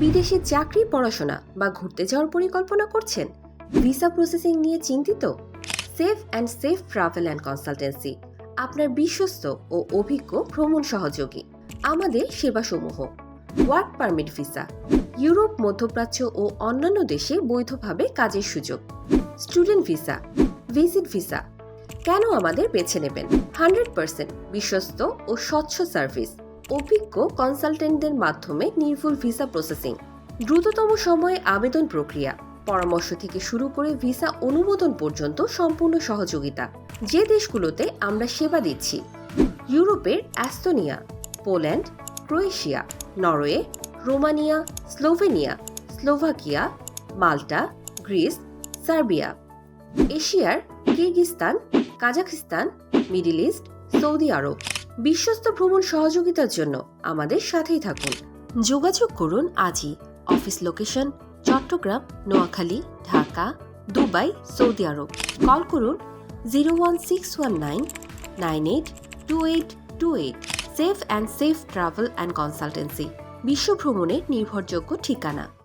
বিদেশে চাকরি, পড়াশোনা বা ঘুরতে যাওয়ার পরিকল্পনা করছেন? ভিসা প্রসেসিং নিয়ে চিন্তিত? Safe and safe travel and consultancy আপনার বিশ্বস্ত ও অভিজ্ঞ ভ্রমণ সহযোগী। আমাদের সেবাসমূহ: ওয়ার্ক পারমিট ভিসা, ইউরোপ, মধ্যপ্রাচ্য ও অন্যান্য দেশে বৈধভাবে কাজের সুযোগ; স্টুডেন্ট ভিসা, ভিজিট ভিসা। কেন আমাদের বেছে নেবেন? 100% বিশ্বস্ত ও স্বচ্ছ সার্ভিস, অভিজ্ঞ কনসালটেন্টদের মাধ্যমে নির্ভুল ভিসা প্রসেসিং, দ্রুততম সময়ে আবেদন প্রক্রিয়া, পরামর্শ থেকে শুরু করে ভিসা অনুমোদন পর্যন্ত সম্পূর্ণ সহযোগিতা। যে দেশগুলোতে আমরা সেবা দিচ্ছি: ইউরোপের Estonia, Poland, Croatia, Norway, Romania, Slovenia, Slovakia, Malta, Greece, Serbia; এশিয়ার কিরগিজস্তান, কাজাখস্তান, মিডল ইস্ট, সৌদি আরব। বিশ্বস্ত ভ্রমণ সহযোগিতার জন্য আমাদের সাথেই থাকুন। যোগাযোগ করুন আজই। Office location: Chattogram, Noakhali, Dhaka, Dubai, সৌদি আরব। কল করুন 01619 982828। Safe and safe travel and consultancy, বিশ্ব ভ্রমণের নির্ভরযোগ্য ঠিকানা।